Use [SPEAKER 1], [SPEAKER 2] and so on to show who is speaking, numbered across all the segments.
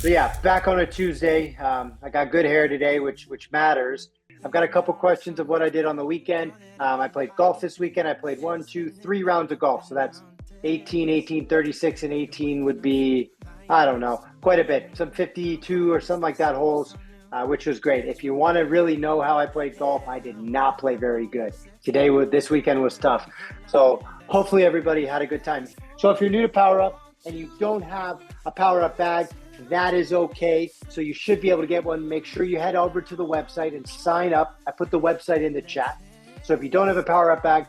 [SPEAKER 1] So yeah, back on a Tuesday. I got good hair today, which matters. I've got a couple questions of what I did on the weekend. I played golf this weekend. I played 1, 2, 3 rounds of golf. So that's 18, 18, 36, and 18 would be, I don't know, quite a bit. Some 52 or something like that holes, which was great. If you want to really know how I played golf, I did not play very good. This weekend was tough. So hopefully everybody had a good time. So if you're new to Power Up and you don't have a Power Up bag, that is okay. So you should be able to get one. Make sure you head over to the website and sign up. I put the website in the chat. So if you don't have a Power Up bag,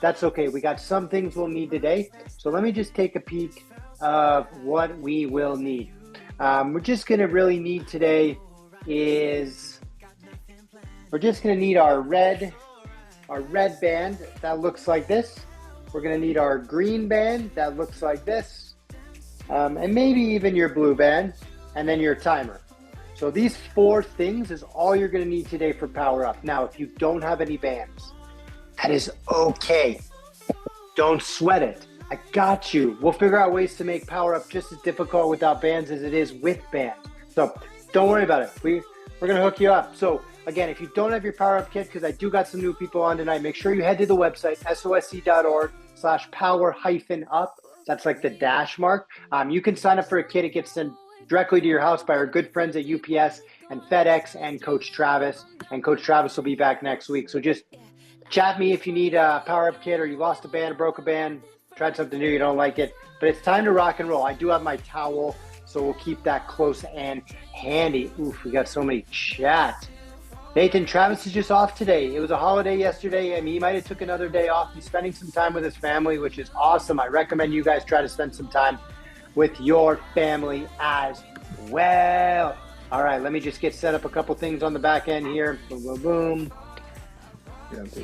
[SPEAKER 1] that's okay. We got some things we'll need today. So let me just take a peek of what we will need. We're just going to really need today is we're just going to need our red band that looks like this. We're going to need our green band that looks like this. And maybe even your blue band, and then your timer. So these 4 things is all you're going to need today for Power Up. Now, if you don't have any bands, that is okay. Don't sweat it. I got you. We'll figure out ways to make Power Up just as difficult without bands as it is with bands. So don't worry about it. We're going to hook you up. So again, if you don't have your Power Up kit, because I do got some new people on tonight, make sure you head to the website, sosc.org/power-up. That's like the dash mark. You can sign up for a kit. It gets sent directly to your house by our good friends at UPS and FedEx and Coach Travis. And Coach Travis will be back next week. So just chat me if you need a Power Up kit or you lost a band, broke a band, tried something new, you don't like it. But it's time to rock and roll. I do have my towel, so we'll keep that close and handy. Oof, we got so many chats. Nathan, Travis is just off today. It was a holiday yesterday. I mean, he might have took another day off. He's spending some time with his family, which is awesome. I recommend you guys try to spend some time with your family as well. All right, let me just get set up a couple things on the back end here. Boom, boom, boom.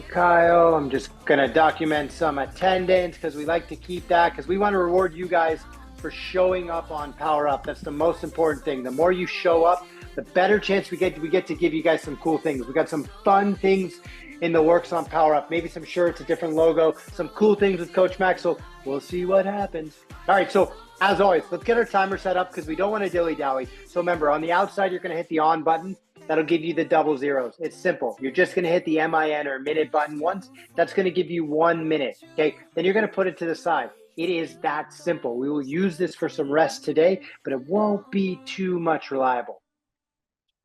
[SPEAKER 1] Kyle, I'm just going to document some attendance because we like to keep that because we want to reward you guys for showing up on Power Up. That's the most important thing. The more you show up, the better chance we get to give you guys some cool things. We got some fun things in the works on Power Up. Maybe some shirts, a different logo, some cool things with Coach Max. So we'll see what happens. All right, so as always, let's get our timer set up because we don't want to dilly-dally. So remember, on the outside, you're going to hit the on button. That'll give you the double zeros. It's simple. You're just going to hit the MIN or minute button once. That's going to give you 1 minute, okay? Then you're going to put it to the side. It is that simple. We will use this for some rest today, but it won't be too much reliable.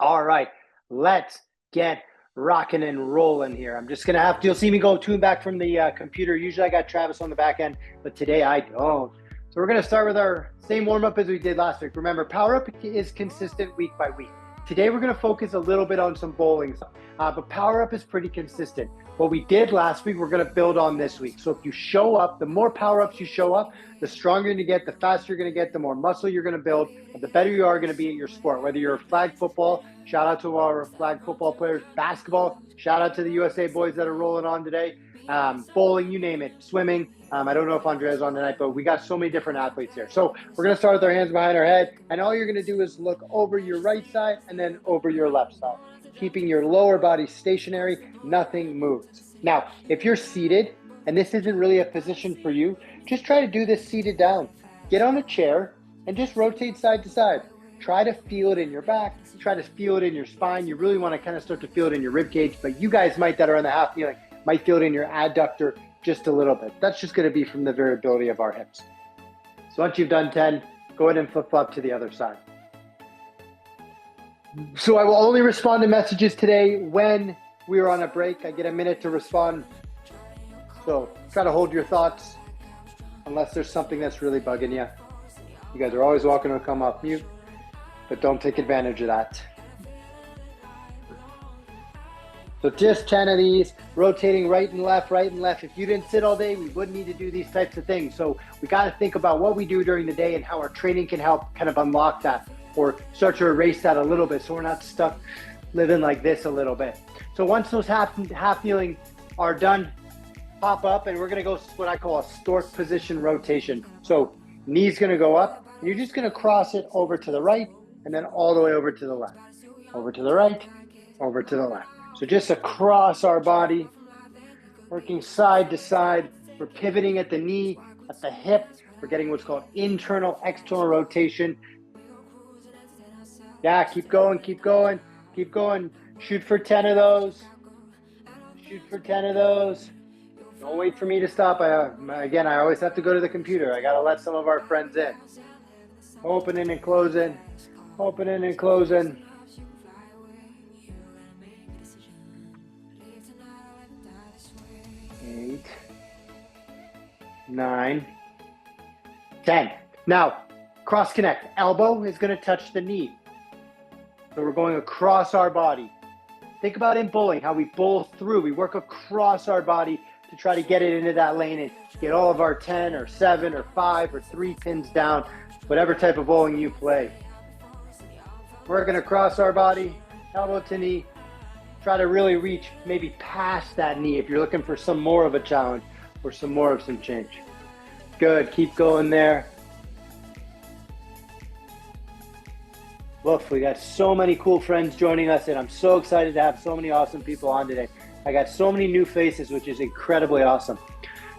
[SPEAKER 1] All right, let's get rocking and rolling here. I'm just gonna you'll see me go to and back from the computer. Usually I got Travis on the back end, but today I don't. So we're gonna start with our same warm-up as we did last week. Remember, Power Up is consistent week by week. Today we're gonna focus a little bit on some bowling, but Power Up is pretty consistent. What we did last week, we're gonna build on this week. So if you show up, the more Power Ups you show up, the stronger you're gonna get, the faster you're gonna get, the more muscle you're gonna build, the better you are gonna be at your sport. Whether you're flag football, shout out to our flag football players, basketball, shout out to the USA boys that are rolling on today, bowling, you name it, swimming. I don't know if Andrea's on tonight, but we got so many different athletes here. So we're gonna start with our hands behind our head, and all you're gonna do is look over your right side and then over your left side, keeping your lower body stationary, nothing moves. Now, if you're seated, and this isn't really a position for you, just try to do this seated down. Get on a chair and just rotate side to side. Try to feel it in your back, try to feel it in your spine. You really wanna kind of start to feel it in your rib cage, but you guys that are on the half feeling, might feel it in your adductor just a little bit. That's just gonna be from the variability of our hips. So once you've done 10, go ahead and flip-flop to the other side. So I will only respond to messages today when we are on a break. I get a minute to respond. So try to hold your thoughts unless there's something that's really bugging you. You guys are always welcome to come off mute, but don't take advantage of that. So just 10 of these, rotating right and left, right and left. If you didn't sit all day, we wouldn't need to do these types of things. So we got to think about what we do during the day and how our training can help kind of unlock that or start to erase that a little bit so we're not stuck living like this a little bit. So once those half kneeling are done, pop up, and we're going to go what I call a Stork Position Rotation. So knee's going to go up, and you're just going to cross it over to the right and then all the way over to the left. Over to the right, over to the left. So just across our body, working side to side. We're pivoting at the knee, at the hip. We're getting what's called internal, external rotation. Yeah, keep going, keep going, keep going. Shoot for 10 of those. Shoot for 10 of those. Don't wait for me to stop. Again, I always have to go to the computer. I got to let some of our friends in. Opening and closing. Opening and closing. 8, 9, 10. Now, cross connect. Elbow is going to touch the knee. So we're going across our body. Think about in bowling, how we bowl through. We work across our body to try to get it into that lane and get all of our 10 or 7 or 5 or 3 pins down, whatever type of bowling you play. Working across our body, elbow to knee. Try to really reach maybe past that knee if you're looking for some more of a challenge or some more of some change. Good, keep going there. Look, we got so many cool friends joining us, and I'm so excited to have so many awesome people on today. I got so many new faces, which is incredibly awesome.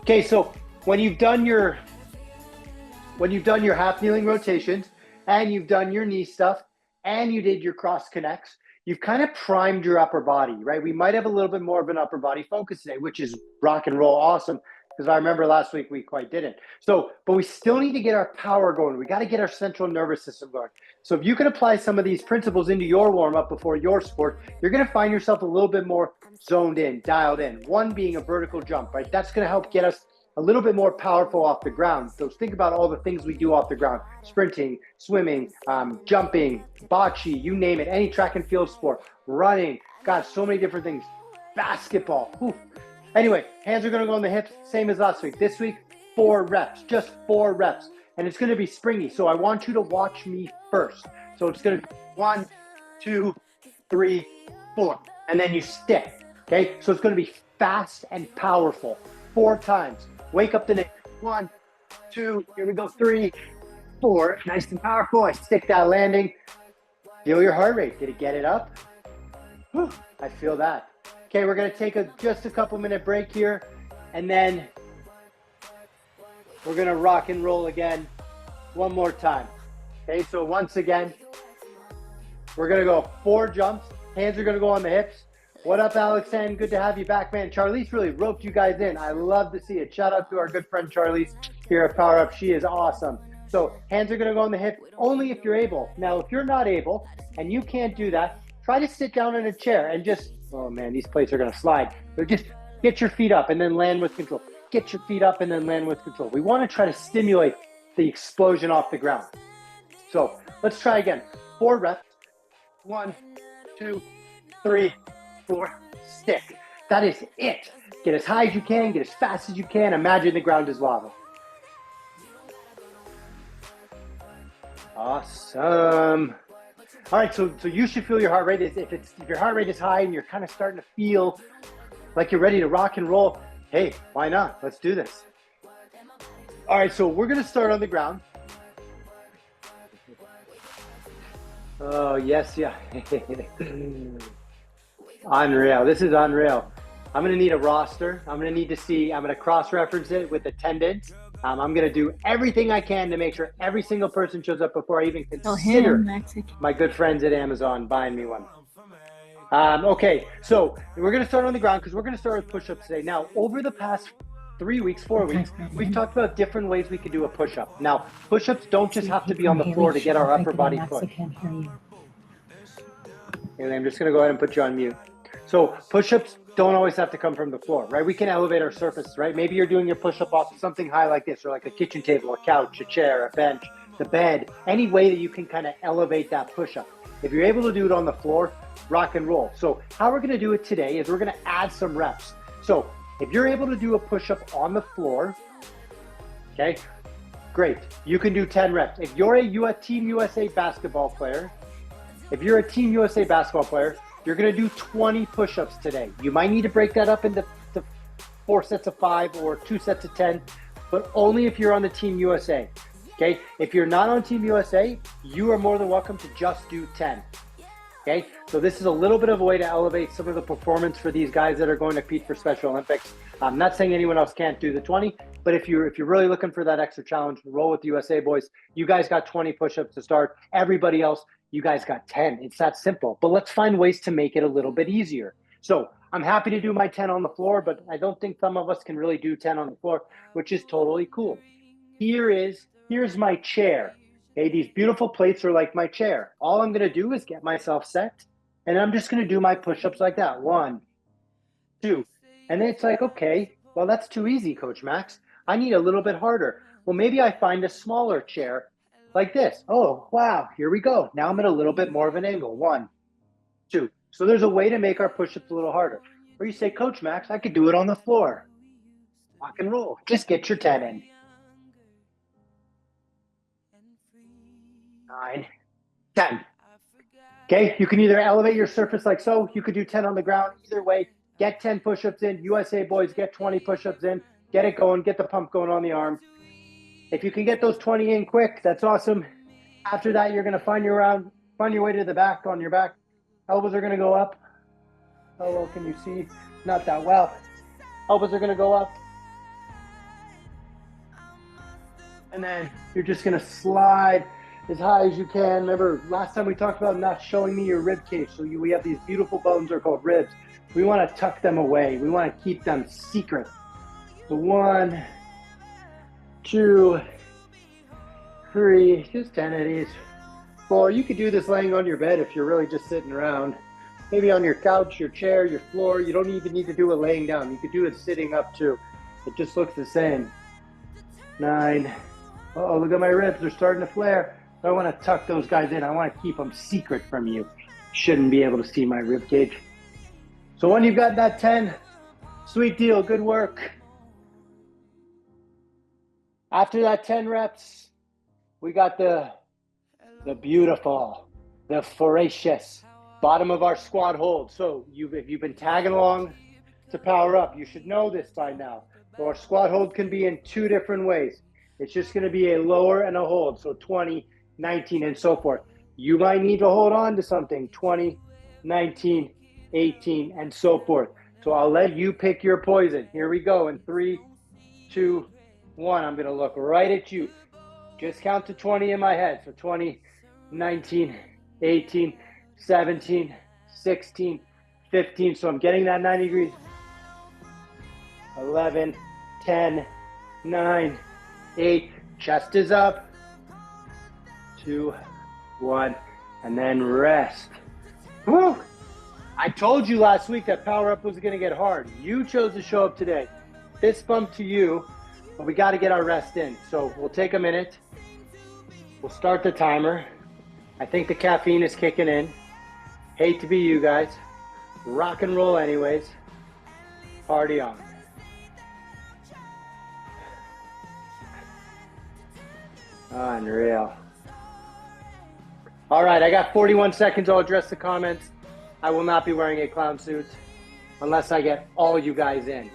[SPEAKER 1] Okay, so when you've done your half kneeling rotations, and you've done your knee stuff, and you did your cross connects, you've kind of primed your upper body, right? We might have a little bit more of an upper body focus today, which is rock and roll awesome, because I remember last week we quite didn't. So, but we still need to get our power going. We got to get our central nervous system going. So if you can apply some of these principles into your warm-up before your sport, you're going to find yourself a little bit more zoned in, dialed in. One being a vertical jump, right? That's going to help get us a little bit more powerful off the ground. So think about all the things we do off the ground: sprinting, swimming, jumping, bocce, you name it, any track and field sport, running. God, so many different things. Basketball. Whew. Anyway, hands are going to go on the hips, same as last week. This week, 4 reps, just 4 reps. And it's going to be springy. So I want you to watch me first. So it's going to be 1, 2, 3, 4. And then you stick. Okay? So it's going to be fast and powerful. 4 times. Wake up the neck. 1, 2, here we go. 3, 4. Nice and powerful. I stick that landing. Feel your heart rate. Did it get it up? Whew, I feel that. Okay, we're going to take just a couple minute break here, and then we're going to rock and roll again one more time. Okay, so once again, we're going to go 4 jumps. Hands are going to go on the hips. What up, Alex? And good to have you back, man. Charlize really roped you guys in. I love to see it. Shout out to our good friend Charlize here at Power Up. She is awesome. So hands are going to go on the hip only if you're able. Now, if you're not able and you can't do that, try to sit down in a chair and just, oh man, these plates are going to slide. But just get your feet up and then land with control. Get your feet up and then land with control. We want to try to stimulate the explosion off the ground. So let's try again. 4 reps. 1, 2, 3, 4. Stick. That is it. Get as high as you can. Get as fast as you can. Imagine the ground is lava. Awesome. All right, so you should feel your heart rate. If your heart rate is high and you're kind of starting to feel like you're ready to rock and roll, hey, why not? Let's do this. All right, so we're going to start on the ground. Oh, yes, yeah. Unreal. This is unreal. I'm going to need a roster. I'm going to need to see, I'm going to cross-reference it with attendance. I'm going to do everything I can to make sure every single person shows up before I even consider my good friends at Amazon buying me one. Okay, so we're going to start on the ground because we're going to start with push-ups today. Now, over the past 3 weeks, 4 weeks, we've talked about different ways we could do a push-up. Now, push-ups don't just have to be on the floor to get our upper body push. And I'm just going to go ahead and put you on mute. So push-ups don't always have to come from the floor, right? We can elevate our surface, right? Maybe you're doing your push-up off of something high like this, or like a kitchen table, a couch, a chair, a bench, the bed, any way that you can kind of elevate that push-up. If you're able to do it on the floor, rock and roll. So how we're going to do it today is we're going to add some reps. So if you're able to do a push-up on the floor, okay, great. You can do 10 reps. If you're a Team USA basketball player, you're going to do 20 push-ups today. You might need to break that up into 4 sets of 5 or 2 sets of 10, but only if you're on the Team USA. Okay? If you're not on Team USA, you are more than welcome to just do 10. Okay? So this is a little bit of a way to elevate some of the performance for these guys that are going to compete for Special Olympics. I'm not saying anyone else can't do the 20, but if you're really looking for that extra challenge, roll with the USA boys. You guys got 20 push-ups to start. Everybody else You guys got 10. It's that simple. But let's find ways to make it a little bit easier. So I'm happy to do my 10 on the floor, but I don't think some of us can really do 10 on the floor, which is totally cool. Here's my chair. Okay, these beautiful plates are like my chair. All I'm going to do is get myself set, and I'm just going to do my push-ups like that. 1, 2. And then it's like, okay, well, that's too easy, Coach Max. I need a little bit harder. Well, maybe I find a smaller chair like this. Oh, wow, here we go. Now I'm at a little bit more of an angle. 1, 2. So there's a way to make our push-ups a little harder. Or you say, Coach Max, I could do it on the floor. Rock and roll. Just get your 10 in. 9, 10. Okay, you can either elevate your surface like so. You could do 10 on the ground. Either way, get 10 push-ups in. USA boys, get 20 push-ups in. Get it going. Get the pump going on the arm. If you can get those 20 in quick, that's awesome. After that, you're going to find your way to the back on your back. Elbows are going to go up. How well can you see? Not that well. Elbows are going to go up. And then you're just going to slide as high as you can. Remember, last time we talked about not showing me your rib cage. So we have these beautiful bones, they're called ribs. We want to tuck them away. We want to keep them secret. So 1, 2, 3, just 10 of these. 4, you could do this laying on your bed if you're really just sitting around. Maybe on your couch, your chair, your floor. You don't even need to do it laying down. You could do it sitting up too. It just looks the same. 9. Oh, look at my ribs. They're starting to flare. I want to tuck those guys in. I want to keep them secret from you. Shouldn't be able to see my rib cage. So when you've got that 10, sweet deal. Good work. After that 10 reps, we got the beautiful, the voracious bottom of our squat hold. So if you've been tagging along to power up, you should know this by now. So our squat hold can be in 2 different ways. It's just going to be a lower and a hold. So 20, 19, and so forth. You might need to hold on to something, 20, 19, 18, and so forth. So I'll let you pick your poison. Here we go in 3, 2, 1. I'm going to look right at you. Just count to 20 in my head. So 20, 19, 18, 17, 16, 15. So I'm getting that 90 degrees. 11, 10, 9, 8. Chest is up. 2, 1, and then rest. Woo! I told you last week that power up was going to get hard. You chose to show up today. Fist bump to you, but we got to get our rest in. So we'll take a minute. We'll start the timer. I think the caffeine is kicking in. Hate to be you guys. Rock and roll anyways. Party on. Unreal. All right, I got 41 seconds. I'll address the comments. I will not be wearing a clown suit unless I get all you guys in.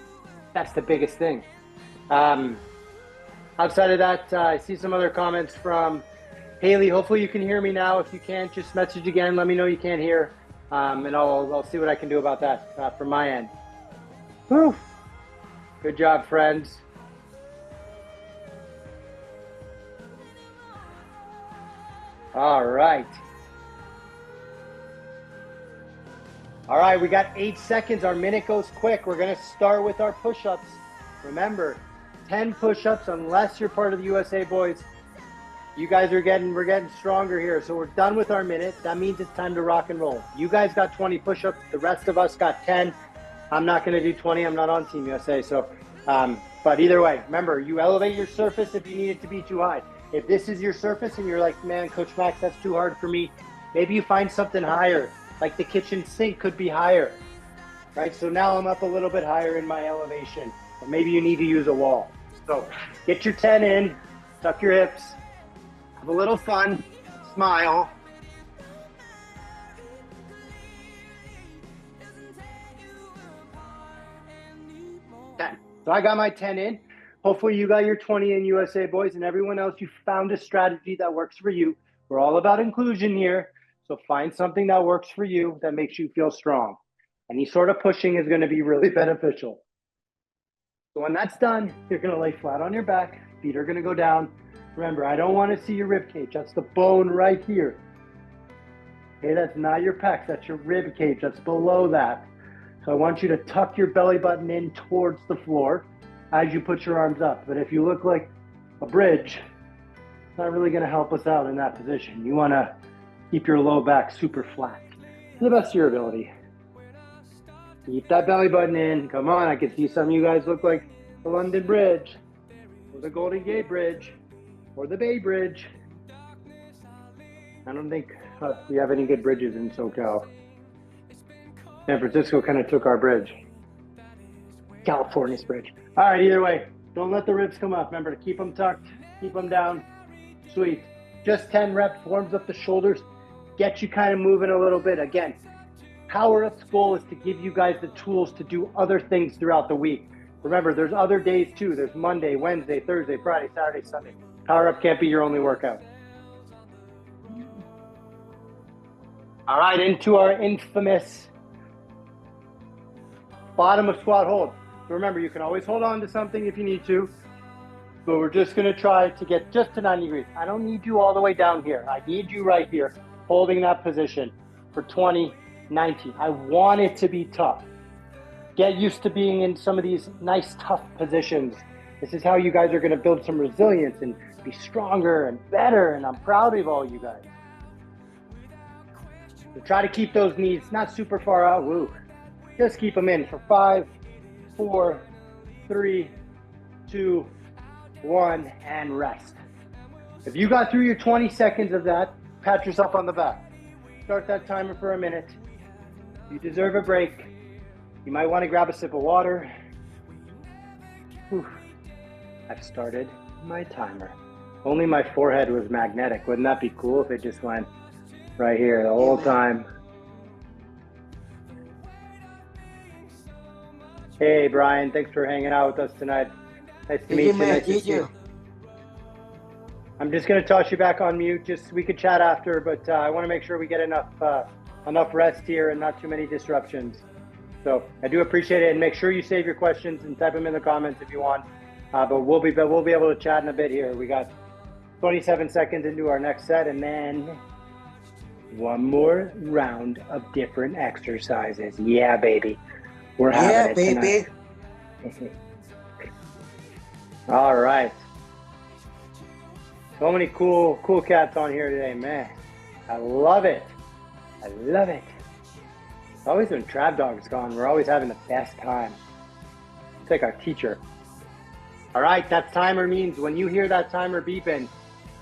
[SPEAKER 1] That's the biggest thing. Outside of that, I see some other comments from Haley. Hopefully you can hear me now. If you can't, just message again. Let me know you can't hear, and I'll see what I can do about that from my end. Whew. Good job, friends. All right. All right, we got 8 seconds. Our minute goes quick. We're going to start with our push-ups. Remember, 10 push-ups unless you're part of the USA boys. You guys we're getting stronger here. So we're done with our minute. That means it's time to rock and roll. You guys got 20 push-ups. The rest of us got 10. I'm not going to do 20. I'm not on Team USA. So, but either way, remember, you elevate your surface if you need it to be too high. If this is your surface and you're like, man, Coach Max, that's too hard for me, maybe you find something higher, like the kitchen sink could be higher, right? So now I'm up a little bit higher in my elevation, or maybe you need to use a wall. So get your 10 in, tuck your hips, have a little fun, smile. So I got my 10 in. Hopefully you got your 20 in, USA boys, and everyone else, you found a strategy that works for you. We're all about inclusion here. So find something that works for you that makes you feel strong. Any sort of pushing is going to be really beneficial. So when that's done, you're going to lay flat on your back. Feet are going to go down. Remember, I don't want to see your rib cage. That's the bone right here. Okay, that's not your pecs, that's your rib cage, that's below that. So I want you to tuck your belly button in towards the floor as you put your arms up. But if you look like a bridge, it's not really gonna help us out in that position. You wanna keep your low back super flat to the best of your ability. Keep that belly button in. Come on, I can see some of you guys look like the London Bridge, or the Golden Gate Bridge, or the Bay Bridge. I don't think we have any good bridges in SoCal. San Francisco kind of took our bridge. California's bridge. All right, either way, don't let the ribs come up. Remember to keep them tucked, keep them down. Sweet. Just 10 reps, warms up the shoulders, get you kind of moving a little bit. Again, Power Up's goal is to give you guys the tools to do other things throughout the week. Remember, there's other days too. There's Monday, Wednesday, Thursday, Friday, Saturday, Sunday. Power Up can't be your only workout. All right, into our infamous bottom of squat hold. So remember, you can always hold on to something if you need to, but we're just gonna try to get just to 90 degrees. I don't need you all the way down here. I need you right here, holding that position for 20, 90. I want it to be tough. Get used to being in some of these nice, tough positions. This is how you guys are gonna build some resilience and be stronger and better, and I'm proud of all you guys. So try to keep those knees not super far out. Woo. Just keep them in for 5, 4, 3, 2, 1, and rest. If you got through your 20 seconds of that, pat yourself on the back. Start that timer for a minute. You deserve a break. You might want to grab a sip of water. Whew. I've started my timer. Only my forehead was magnetic. Wouldn't that be cool if it just went right here the whole time? Hey, Brian, thanks for hanging out with us tonight. Nice to meet you. Nice to see you. I'm just going to toss you back on mute. Just we could chat after, but I want to make sure we get enough rest here and not too many disruptions. So I do appreciate it, and make sure you save your questions and type them in the comments if you want. But we'll be able to chat in a bit here. We got 27 seconds into our next set, and then one more round of different exercises. Yeah, baby. We're having it tonight. Baby. All right. So many cool cats on here today, man. I love it. I love it. It's always when Trap Dog's gone, we're always having the best time. It's like our teacher. All right, that timer means when you hear that timer beeping,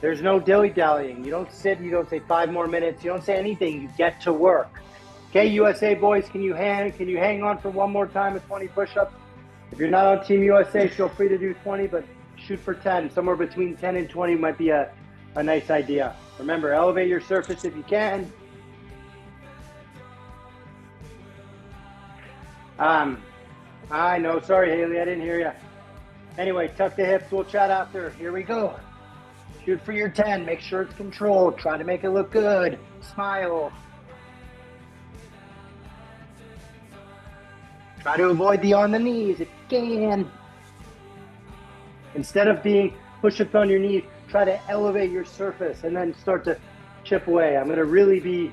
[SPEAKER 1] there's no dilly-dallying. You don't sit, you don't say 5 more minutes, you don't say anything, you get to work. Okay, USA boys, can you hang on for one more time at 20 push-ups? If you're not on Team USA, feel free to do 20, but shoot for 10. Somewhere between 10 and 20 might be a nice idea. Remember, elevate your surface if you can. I know, sorry Haley, I didn't hear you. Anyway, tuck the hips, we'll chat after. Here we go. Shoot for your 10, make sure it's controlled. Try to make it look good. Smile. Try to avoid the on the knees if you can. Instead of being push-ups on your knees, try to elevate your surface and then start to chip away. I'm gonna really be,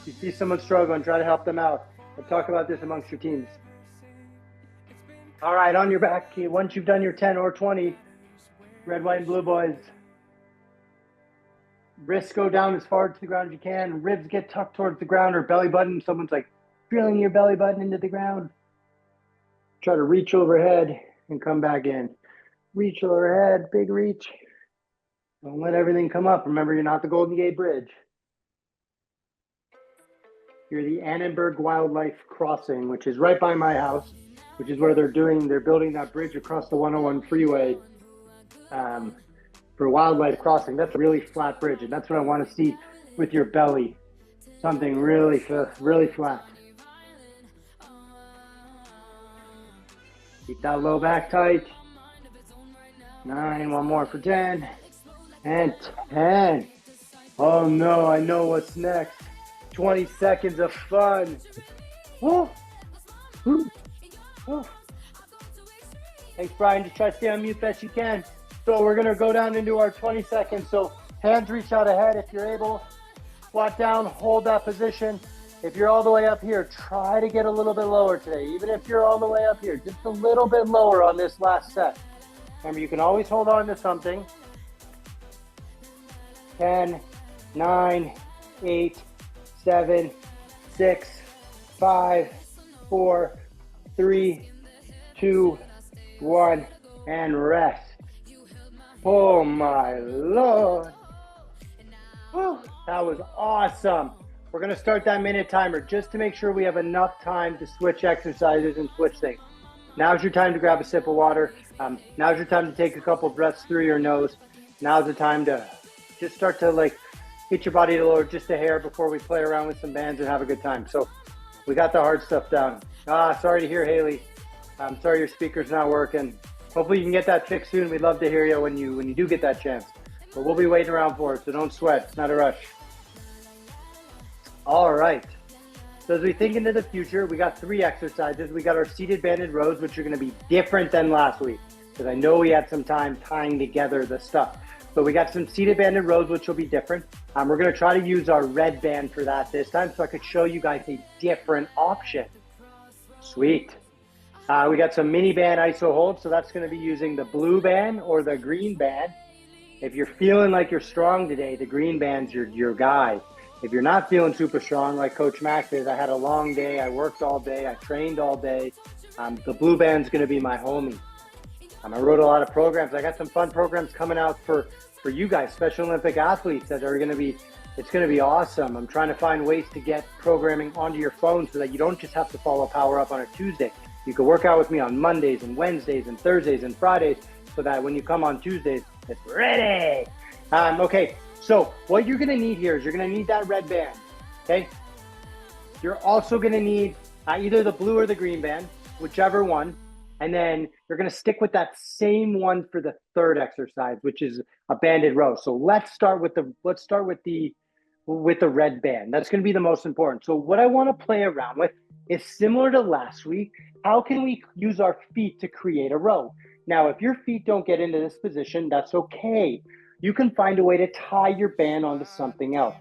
[SPEAKER 1] if you see someone struggling, try to help them out. We'll talk about this amongst your teams. All right, on your back, once you've done your 10 or 20, red, white, and blue boys, wrists go down as far to the ground as you can, ribs get tucked towards the ground or belly button. Someone's like drilling your belly button into the ground. Try to reach overhead and come back in. Reach overhead, big reach. Don't let everything come up. Remember, you're not the Golden Gate Bridge. You're the Annenberg Wildlife Crossing, which is right by my house, which is where they're building that bridge across the 101 freeway for wildlife crossing. That's a really flat bridge, and that's what I want to see with your belly. Something really flat. Keep that low back tight. 9, one more for 10. And 10. Oh no, I know what's next. 20 seconds of fun. Woo. Woo. Woo. Thanks, Brian. Just try to stay on mute best you can. So we're going to go down into our 20 seconds. So hands reach out ahead if you're able. squat down, hold that position. If you're all the way up here, try to get a little bit lower today. Even if you're all the way up here, just a little bit lower on this last set. Remember, you can always hold on to something. 10, 9, 8, 7, 6, 5, 4, 3, 2, 1, and rest. Oh my Lord. Whew, that was awesome. We're gonna start that minute timer just to make sure we have enough time to switch exercises and switch things. Now's your time to grab a sip of water. Now's your time to take a couple breaths through your nose. Now's the time to just start to like get your body to lower just a hair before we play around with some bands and have a good time. So we got the hard stuff down. Sorry to hear, Haley. I'm sorry your speaker's not working. Hopefully you can get that fixed soon. We'd love to hear you when you do get that chance. But we'll be waiting around for it, so don't sweat. It's not a rush. All right. So as we think into the future, we got 3 exercises. We got our seated banded rows, which are going to be different than last week, because I know we had some time tying together the stuff. But we got some seated banded rows, which will be different. We're going to try to use our red band for that this time, so I could show you guys a different option. Sweet. We got some mini band iso holds, so that's going to be using the blue band or the green band. If you're feeling like you're strong today, the green band's your guy. If you're not feeling super strong, like Coach Max is, I had a long day, I worked all day, I trained all day, the blue band's going to be my homie. I wrote a lot of programs. I got some fun programs coming out for you guys, Special Olympic athletes, that are going to be, it's going to be awesome. I'm trying to find ways to get programming onto your phone so that you don't just have to follow Power Up on a Tuesday. You can work out with me on Mondays and Wednesdays and Thursdays and Fridays, so that when you come on Tuesdays, it's ready. Okay, so what you're going to need here is you're going to need that red band, okay? You're also going to need either the blue or the green band, whichever one. And then you're going to stick with that same one for the third exercise, which is a banded row. So let's start with the red band. That's going to be the most important. So what I want to play around with is similar to last week. How can we use our feet to create a row? Now, if your feet don't get into this position, that's okay. You can find a way to tie your band onto something else.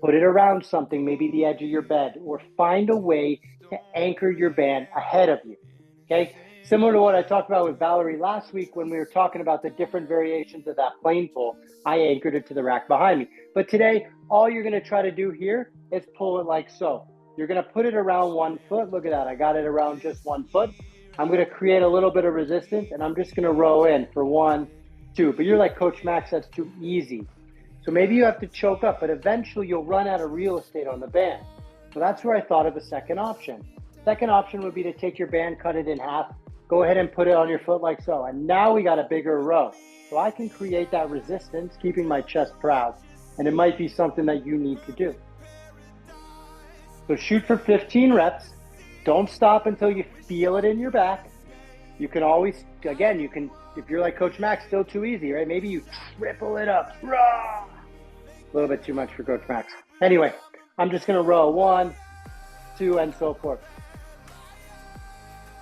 [SPEAKER 1] Put it around something, maybe the edge of your bed, or find a way to anchor your band ahead of you, okay? Similar to what I talked about with Valerie last week when we were talking about the different variations of that plane pull, I anchored it to the rack behind me. But today, all you're gonna try to do here is pull it like so. You're gonna put it around 1 foot. Look at that, I got it around just 1 foot. I'm gonna create a little bit of resistance and I'm just gonna row in for 1, 2. But you're like, Coach Max, that's too easy. So maybe you have to choke up, but eventually you'll run out of real estate on the band. So that's where I thought of a second option. Second option would be to take your band, cut it in half, go ahead and put it on your foot like so. And now we got a bigger row. So I can create that resistance, keeping my chest proud. And it might be something that you need to do. So shoot for 15 reps. Don't stop until you feel it in your back. You can always, again, you can, if you're like Coach Max, still too easy, right? Maybe you triple it up. Rah! A little bit too much for Coach Max. Anyway, I'm just gonna row 1, 2, and so forth.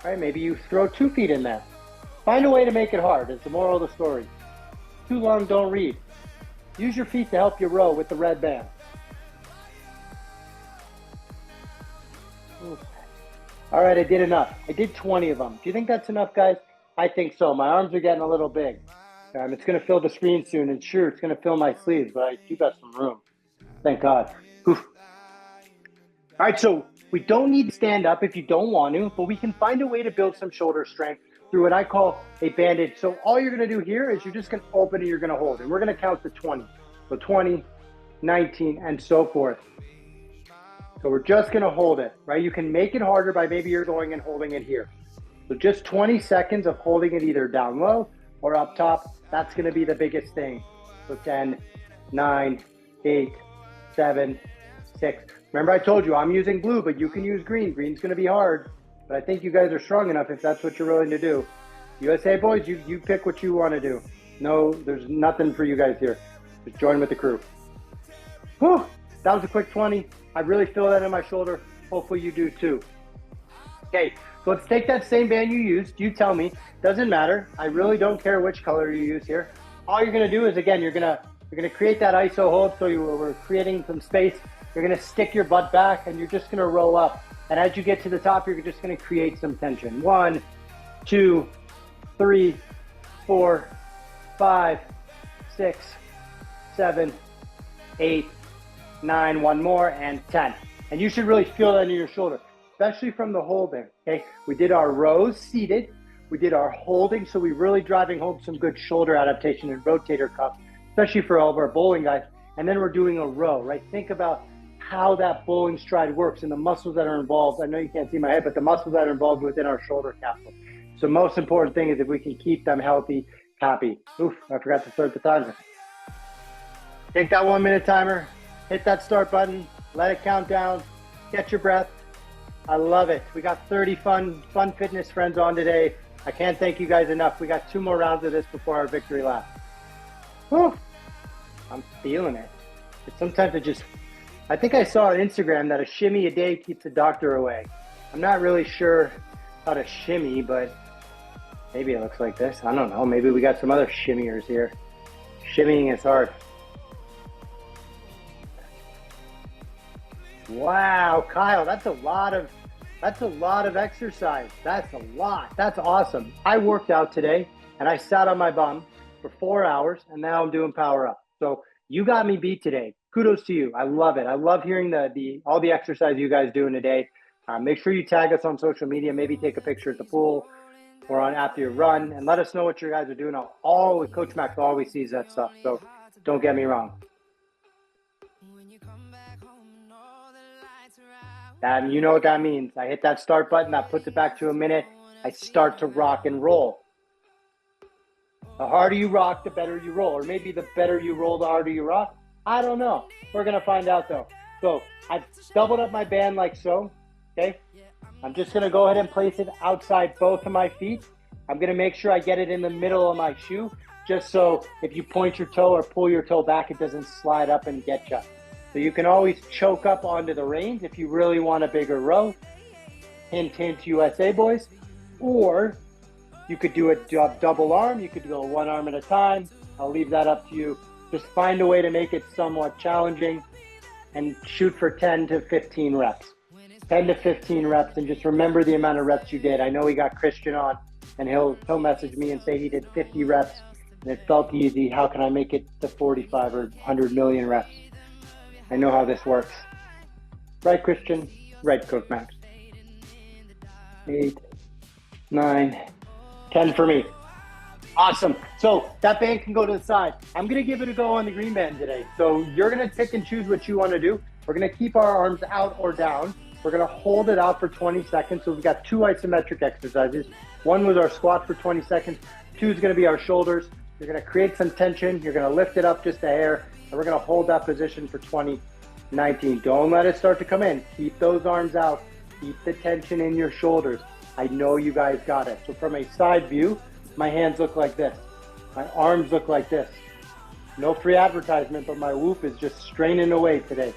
[SPEAKER 1] All right, maybe you throw 2 feet in there. Find a way to make it hard. It's the moral of the story. Too long, don't read. Use your feet to help you row with the red band. Ooh. All right, I did enough. I did 20 of them. Do you think that's enough, guys? I think so. My arms are getting a little big. It's going to fill the screen soon, and sure, it's going to fill my sleeves, but I do got some room. Thank God. Whew. All right, so we don't need to stand up if you don't want to, but we can find a way to build some shoulder strength through what I call a banded. So all you're going to do here is you're just going to open and you're going to hold, and we're going to count to 20. So 20, 19, and so forth. So we're just going to hold it, right? You can make it harder by maybe you're going and holding it here. So just 20 seconds of holding it either down low or up top. That's going to be the biggest thing. So 10, 9, 8, 7, 6. Remember I told you I'm using blue, but you can use green. Green's going to be hard, but I think you guys are strong enough if that's what you're willing to do. USA boys, you pick what you want to do. No, there's nothing for you guys here. Just join with the crew. Whew, that was a quick 20. I really feel that in my shoulder. Hopefully you do too. Okay, so let's take that same band you used. You tell me. Doesn't matter. I really don't care which color you use here. All you're going to do is, again, you're going to You're going to create that ISO hold, so we're creating some space. You're going to stick your butt back, and you're just going to roll up. And as you get to the top, you're just going to create some tension. 1, 2, 3, 4, 5, 6, 7, 8, 9, one more, and 10. And you should really feel that in your shoulder, especially from the holding, okay? We did our rows seated. We did our holding, so we really driving home some good shoulder adaptation and rotator cuff, especially for all of our bowling guys. And then we're doing a row, right? Think about how that bowling stride works and the muscles that are involved. I know you can't see my head, but the muscles that are involved within our shoulder capsule. So most important thing is if we can keep them healthy, happy. Oof, I forgot to start the timer. Take that 1 minute timer, hit that start button, let it count down, get your breath. I love it. We got 30 fun fitness friends on today. I can't thank you guys enough. We got 2 more rounds of this before our victory lap. Whew, I'm feeling it. But sometimes it just, I think I saw on Instagram that a shimmy a day keeps the doctor away. I'm not really sure how to shimmy, but maybe it looks like this. I don't know. Maybe we got some other shimmiers here. Shimmying is hard. Wow, Kyle, that's a lot of exercise. That's a lot. That's awesome. I worked out today and I sat on my bum for 4 hours and now I'm doing power up. So you got me beat today. Kudos to you. I love it. I love hearing all the exercise you guys doing today. Make sure you tag us on social media. Maybe take a picture at the pool or on after your run and let us know what you guys are doing. Coach Max always sees that stuff. So don't get me wrong. And you know what that means. I hit that start button. That puts it back to a minute. I start to rock and roll. The harder you rock, the better you roll. Or maybe the better you roll, the harder you rock. I don't know. We're going to find out though. So I've doubled up my band like so. Okay. I'm just going to go ahead and place it outside both of my feet. I'm going to make sure I get it in the middle of my shoe, just so if you point your toe or pull your toe back, it doesn't slide up and get you. So you can always choke up onto the reins if you really want a bigger row. Hint, hint, USA boys. Or you could do a double arm. You could go 1 arm at a time. I'll leave that up to you. Just find a way to make it somewhat challenging and shoot for 10 to 15 reps. 10 to 15 reps, and just remember the amount of reps you did. I know we got Christian on, and he'll message me and say he did 50 reps and it felt easy. How can I make it to 45 or 100 million reps? I know how this works. Right, Christian? Right, Coach Max. 8, 9, 10 for me. Awesome. So that band can go to the side. I'm going to give it a go on the green band today. So you're going to pick and choose what you want to do. We're going to keep our arms out or down. We're going to hold it out for 20 seconds. So we've got 2 isometric exercises. 1 was our squat for 20 seconds. 2 is going to be our shoulders. You're going to create some tension. You're going to lift it up just a hair. And we're going to hold that position for 20, 19. Don't let it start to come in. Keep those arms out. Keep the tension in your shoulders. I know you guys got it. So from a side view, my hands look like this. My arms look like this. No free advertisement, but my whoop is just straining away today.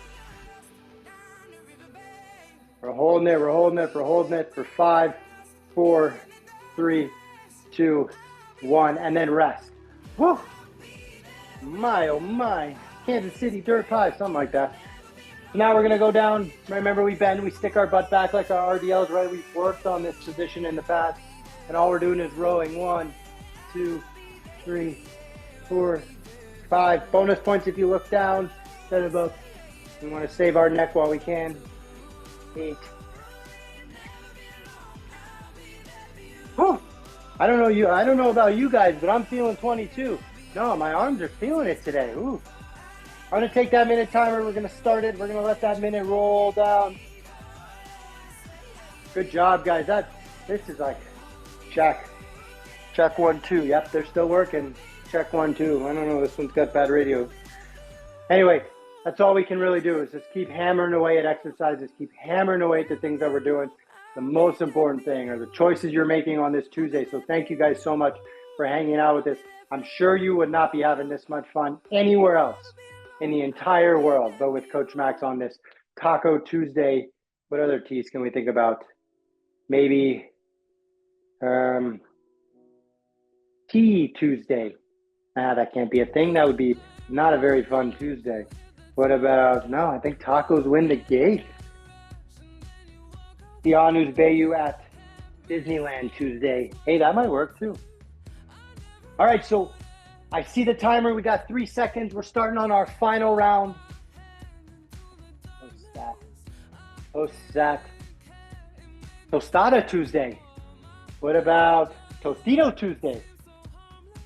[SPEAKER 1] We're holding it for 5, 4, 3, 2, 1, and then rest. Woo! My, oh my. Kansas City dirt pie, something like that. So now we're going to go down. Remember, we bend, we stick our butt back like our RDLs, right? We've worked on this position in the past. And all we're doing is rowing. 1, 2, 3, 4, 5. Bonus points if you look down instead of up. We want to save our neck while we can. 8. Whew. I don't know about you guys, but I'm feeling 22. No, my arms are feeling it today. Ooh. I'm going to take that minute timer. We're going to start it. We're going to let that minute roll down. Good job, guys. This is like check 1, 2. Yep, they're still working. Check 1, 2. I don't know. This one's got bad radio. Anyway, that's all we can really do is just keep hammering away at exercises. Keep hammering away at the things that we're doing. The most important thing are the choices you're making on this Tuesday. So thank you guys so much for hanging out with us. I'm sure you would not be having this much fun anywhere else in the entire world, but with Coach Max on this Taco Tuesday. What other teas can we think about? Maybe Tea Tuesday. That can't be a thing. That would be Not a very fun Tuesday. What about, no, I think tacos win the gate. Keanu's Bayou at Disneyland Tuesday. Hey, that might work too. All right, so I see the timer. We got 3 seconds. We're starting on our final round. Tostada Tuesday. What about Tostito Tuesday?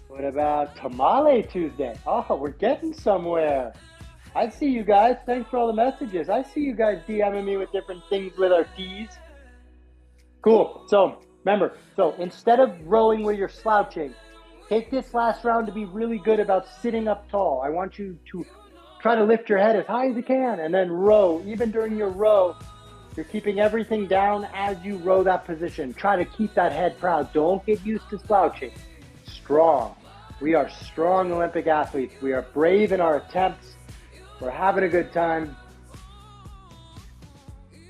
[SPEAKER 1] What about Tamale Tuesday? Oh, we're getting somewhere. I see you guys. Thanks for all the messages. I see you guys DMing me with different things with our T's. Cool. So remember, instead of rowing where you're slouching, take this last round to be really good about sitting up tall. I want you to try to lift your head as high as you can and then row. Even during your row, you're keeping everything down as you row that position. Try to keep that head proud. Don't get used to slouching. Strong. We are strong Olympic athletes. We are brave in our attempts. We're having a good time.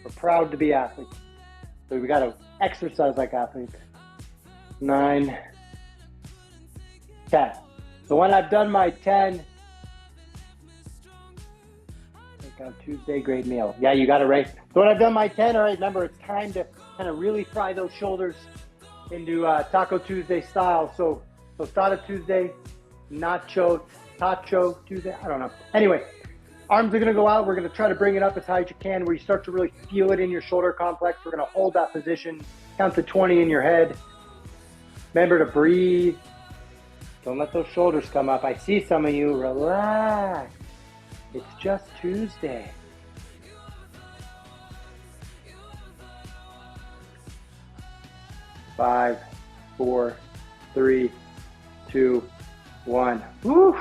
[SPEAKER 1] We're proud to be athletes. So we got to exercise like athletes. 9, 10. So when I've done my 10, Tuesday, great meal. Yeah, you got it right. So when I've done my 10, all right, remember, it's time to kind of really fry those shoulders into Taco Tuesday style. So Tostada Tuesday, Tacho Tuesday, I don't know. Anyway, arms are going to go out. We're going to try to bring it up as high as you can where you start to really feel it in your shoulder complex. We're going to hold that position, count to 20 in your head. Remember to breathe. Don't let those shoulders come up. I see some of you. Relax. It's just Tuesday. Five, 4, 3, 2, 1. Woo!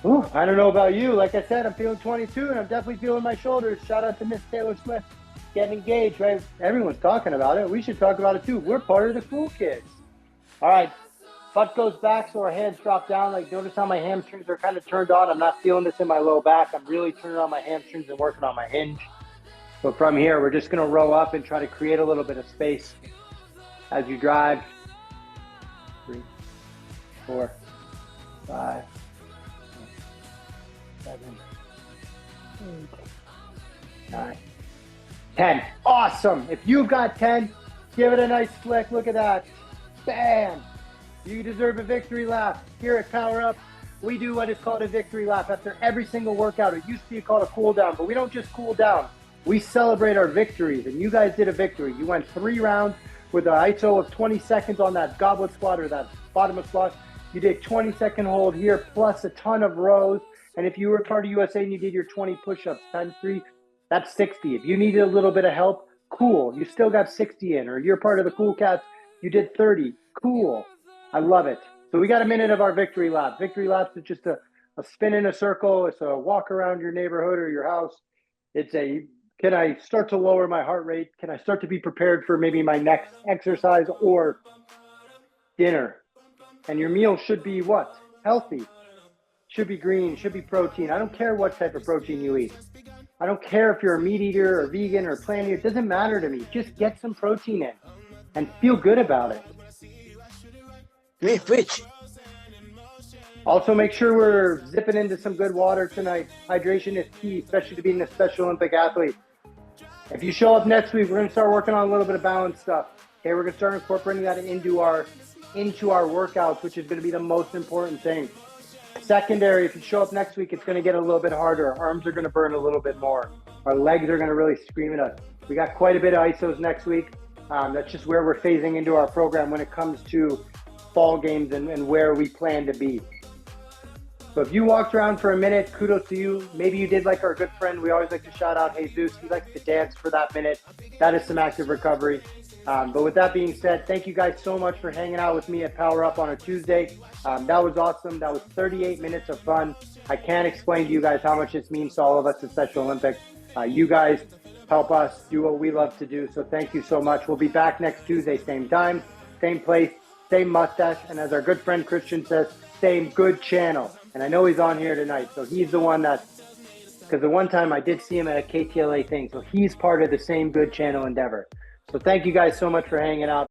[SPEAKER 1] Ooh, I don't know about you. Like I said, I'm feeling 22 and I'm definitely feeling my shoulders. Shout out to Miss Taylor Swift getting engaged, right? Everyone's talking about it. We should talk about it too. We're part of the cool kids. All right. Butt goes back so our hands drop down. Like, notice how my hamstrings are kind of turned on. I'm not feeling this in my low back. I'm really turning on my hamstrings and working on my hinge. So from here, we're just going to row up and try to create a little bit of space as you drive. 3, 4, 5, 7, 8, 9, 10. Awesome. If you've got 10, give it a nice flick. Look at that. Bam. You deserve a victory lap. Here at Power Up, we do what is called a victory lap after every single workout. It used to be called a cool down, but we don't just cool down. We celebrate our victories, and you guys did a victory. You went 3 rounds with an ISO of 20 seconds on that goblet squat or that bottom squat. You did 20-second hold here, plus a ton of rows. And if you were part of USA and you did your 20 push-ups times 3, that's 60. If you needed a little bit of help, cool. You still got 60 in. Or you're part of the Cool Cats, you did 30. Cool. I love it. So we got a minute of our victory lap. Victory laps is just a spin in a circle. It's a walk around your neighborhood or your house. It's a, can I start to lower my heart rate? Can I start to be prepared for maybe my next exercise or dinner? And your meal should be what? Healthy. Should be green, should be protein. I don't care what type of protein you eat. I don't care if you're a meat eater or vegan or plant eater. It doesn't matter to me. Just get some protein in and feel good about it.
[SPEAKER 2] Which?
[SPEAKER 1] Also, make sure we're zipping into some good water tonight. Hydration is key, especially to being a Special Olympic athlete. If you show up next week, we're going to start working on a little bit of balance stuff. Okay, we're going to start incorporating that into our workouts, which is going to be the most important thing. Secondary, if you show up next week, it's going to get a little bit harder. Our arms are going to burn a little bit more. Our legs are going to really scream at us. We got quite a bit of ISOs next week. That's just where we're phasing into our program when it comes to fall games and where we plan to be. So if you walked around for a minute, kudos to you. Maybe you did like our good friend. We always like to shout out Jesus. He likes to dance for that minute. That is some active recovery. But with that being said, thank you guys so much for hanging out with me at Power Up on a Tuesday. That was awesome. That was 38 minutes of fun. I can't explain to you guys how much this means to all of us at Special Olympics. You guys help us do what we love to do. So thank you so much. We'll be back next Tuesday, same time, same place, same mustache. And as our good friend Christian says, same good channel. And I know he's on here tonight. So he's the one that, because the one time I did see him at a KTLA thing. So he's part of the same good channel endeavor. So thank you guys so much for hanging out.